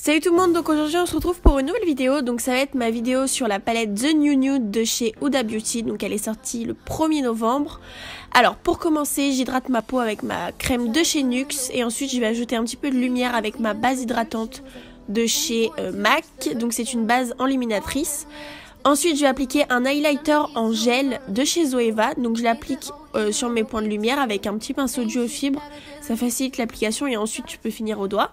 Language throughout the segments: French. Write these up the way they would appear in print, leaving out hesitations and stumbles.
Salut tout le monde, donc aujourd'hui on se retrouve pour une nouvelle vidéo, donc ça va être ma vidéo sur la palette The New Nude de chez Huda Beauty, donc elle est sortie le 1er novembre. Alors pour commencer, j'hydrate ma peau avec ma crème de chez NYX et ensuite je vais ajouter un petit peu de lumière avec ma base hydratante de chez MAC, donc c'est une base enluminatrice. Ensuite je vais appliquer un highlighter en gel de chez Zoeva, donc je l'applique sur mes points de lumière avec un petit pinceau duo fibre, ça facilite l'application et ensuite tu peux finir au doigt.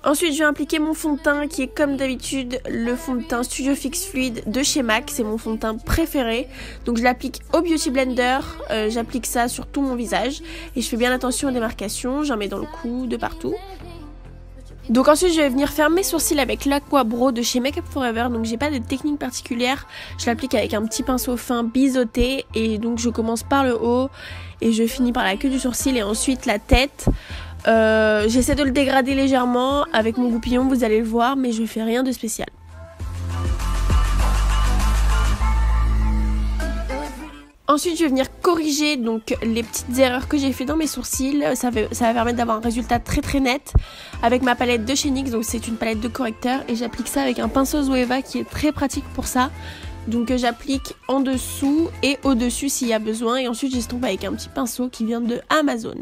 Ensuite je vais appliquer mon fond de teint qui est comme d'habitude le fond de teint Studio Fix Fluid de chez MAC, c'est mon fond de teint préféré. Donc je l'applique au Beauty Blender, j'applique ça sur tout mon visage et je fais bien attention aux démarcations, j'en mets dans le cou, de partout. Donc ensuite je vais venir faire mes sourcils avec l'Aqua Brow de chez Make Up For Ever, donc j'ai pas de technique particulière, je l'applique avec un petit pinceau fin biseauté et donc je commence par le haut et je finis par la queue du sourcil et ensuite la tête. J'essaie de le dégrader légèrement avec mon goupillon, vous allez le voir, mais je fais rien de spécial. Ensuite je vais venir corriger donc les petites erreurs que j'ai fait dans mes sourcils, ça va permettre d'avoir un résultat très net avec ma palette de chez NYX, donc c'est une palette de correcteur et j'applique ça avec un pinceau Zoeva qui est très pratique pour ça. Donc j'applique en dessous et au dessus s'il y a besoin et ensuite j'estompe avec un petit pinceau qui vient de Amazon.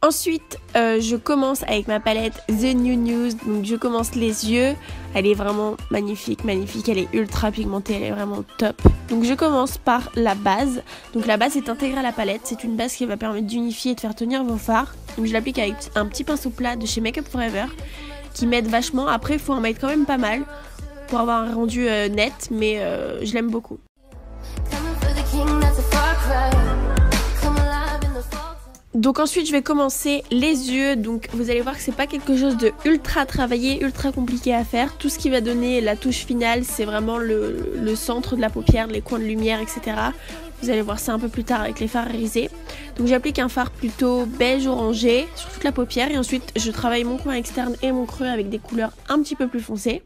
Ensuite, je commence avec ma palette The New Nude, donc je commence les yeux, elle est vraiment magnifique, elle est ultra pigmentée, elle est vraiment top. Donc je commence par la base, donc la base est intégrée à la palette, c'est une base qui va permettre d'unifier et de faire tenir vos fards. Donc je l'applique avec un petit pinceau plat de chez Make Up For Ever, qui m'aide vachement, après il faut en mettre quand même pas mal pour avoir un rendu net, mais je l'aime beaucoup. Donc ensuite je vais commencer les yeux, donc vous allez voir que c'est pas quelque chose de ultra travaillé, ultra compliqué à faire. Tout ce qui va donner la touche finale c'est vraiment le centre de la paupière, les coins de lumière, etc. Vous allez voir ça un peu plus tard avec les fards irisés. Donc j'applique un fard plutôt beige orangé sur toute la paupière et ensuite je travaille mon coin externe et mon creux avec des couleurs un petit peu plus foncées.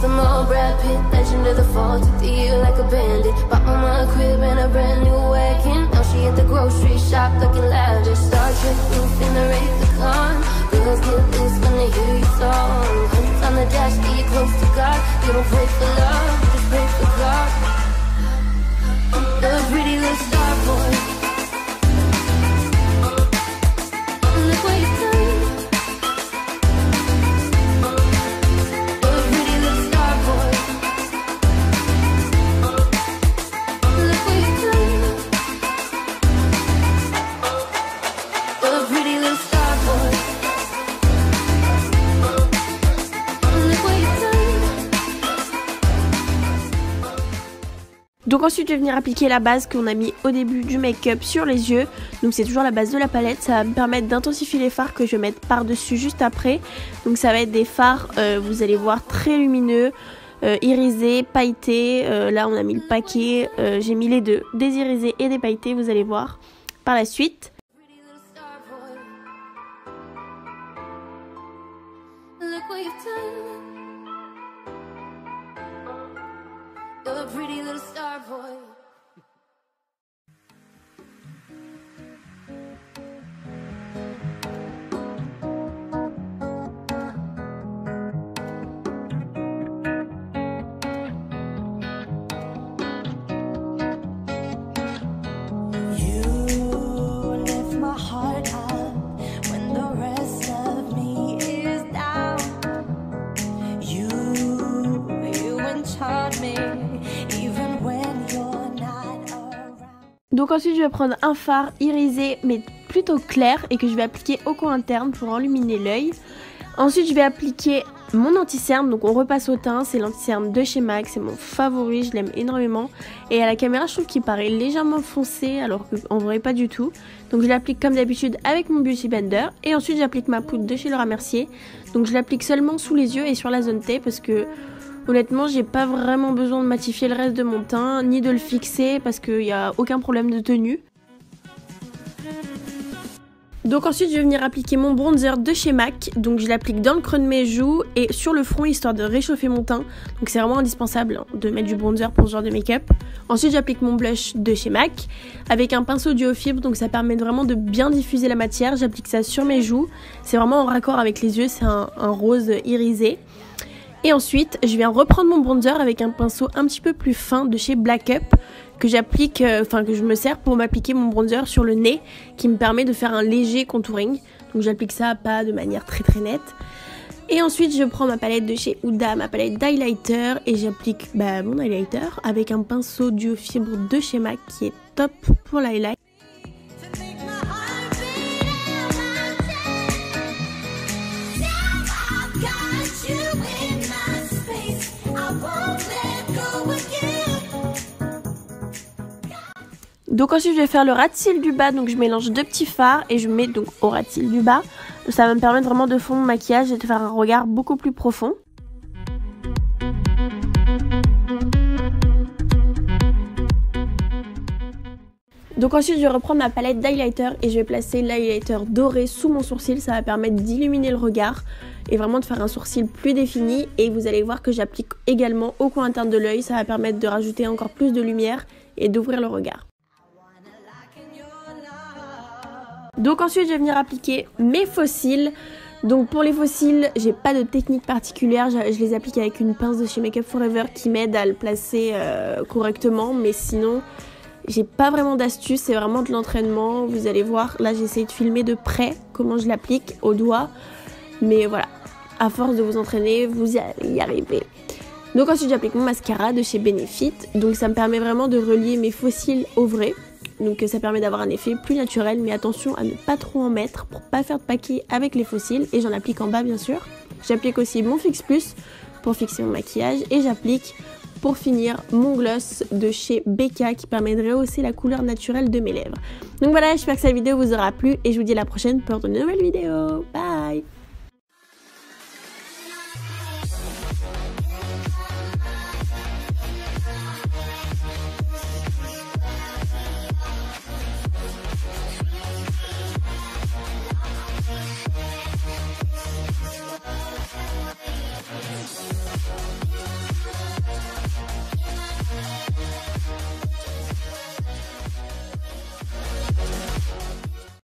The more Brad Pitt, legend of the fall, took the year like a bandit. Bought mama a crib and a brand new wagon. Now she at the grocery shop looking lavish. Star Trek roof in the Wraith the Con. Girls get loose when they hear your song. Hundreds on the dash, get you close to God. You don't pray for love, you just pray for God. The pretty little star boy. Look what you've done. Donc ensuite je vais venir appliquer la base qu'on a mis au début du make-up sur les yeux. Donc c'est toujours la base de la palette, ça va me permettre d'intensifier les fards que je vais mettre par dessus juste après. Donc ça va être des fards, vous allez voir, très lumineux, irisés, pailletés. Là on a mis le paquet, j'ai mis les deux, des irisés et des pailletés, vous allez voir par la suite. Pretty little star boy. Donc ensuite je vais prendre un fard irisé mais plutôt clair et que je vais appliquer au coin interne pour illuminer l'œil. Ensuite je vais appliquer mon anti-cerne, donc on repasse au teint, c'est l'anti-cerne de chez MAC, c'est mon favori, je l'aime énormément. Et à la caméra je trouve qu'il paraît légèrement foncé alors qu'en vrai pas du tout. Donc je l'applique comme d'habitude avec mon Beauty Blender et ensuite j'applique ma poudre de chez Laura Mercier. Donc je l'applique seulement sous les yeux et sur la zone T parce que honnêtement j'ai pas vraiment besoin de matifier le reste de mon teint ni de le fixer parce qu'il n'y a aucun problème de tenue. Donc ensuite je vais venir appliquer mon bronzer de chez MAC, donc je l'applique dans le creux de mes joues et sur le front histoire de réchauffer mon teint, donc c'est vraiment indispensable de mettre du bronzer pour ce genre de make-up. Ensuite j'applique mon blush de chez MAC avec un pinceau duo fibre, donc ça permet vraiment de bien diffuser la matière, j'applique ça sur mes joues, c'est vraiment en raccord avec les yeux, c'est un rose irisé. Et ensuite je viens reprendre mon bronzer avec un pinceau un petit peu plus fin de chez Black Up que j'applique, que je me sers pour m'appliquer mon bronzer sur le nez qui me permet de faire un léger contouring. Donc j'applique ça pas de manière très nette. Et ensuite je prends ma palette de chez Huda, ma palette d'highlighter et j'applique mon highlighter avec un pinceau duo fibre de chez MAC qui est top pour l'highlight. Donc ensuite je vais faire le ras de cils du bas, donc je mélange 2 petits fards et je mets donc au ras de cils du bas. Ça va me permettre vraiment de fondre mon maquillage et de faire un regard beaucoup plus profond. Donc ensuite je vais reprendre ma palette d'highlighter et je vais placer l'highlighter doré sous mon sourcil, ça va permettre d'illuminer le regard et vraiment de faire un sourcil plus défini. Et vous allez voir que j'applique également au coin interne de l'œil, ça va permettre de rajouter encore plus de lumière et d'ouvrir le regard. Donc ensuite je vais venir appliquer mes faux cils. Donc pour les faux cils, j'ai pas de technique particulière, je les applique avec une pince de chez Make Up For Ever qui m'aide à le placer correctement, mais sinon j'ai pas vraiment d'astuce, c'est vraiment de l'entraînement. Vous allez voir, là j'essaie de filmer de près comment je l'applique au doigt, mais voilà, à force de vous entraîner, vous allez y arriver. Donc ensuite j'applique mon mascara de chez Benefit, donc ça me permet vraiment de relier mes faux cils au vrai. Donc ça permet d'avoir un effet plus naturel, mais attention à ne pas trop en mettre pour pas faire de paquet avec les faux cils. Et j'en applique en bas bien sûr. J'applique aussi mon Fix Plus pour fixer mon maquillage et j'applique pour finir mon gloss de chez Becca qui permet de rehausser la couleur naturelle de mes lèvres. Donc voilà, j'espère que cette vidéo vous aura plu et je vous dis à la prochaine pour de nouvelles vidéos. Bye!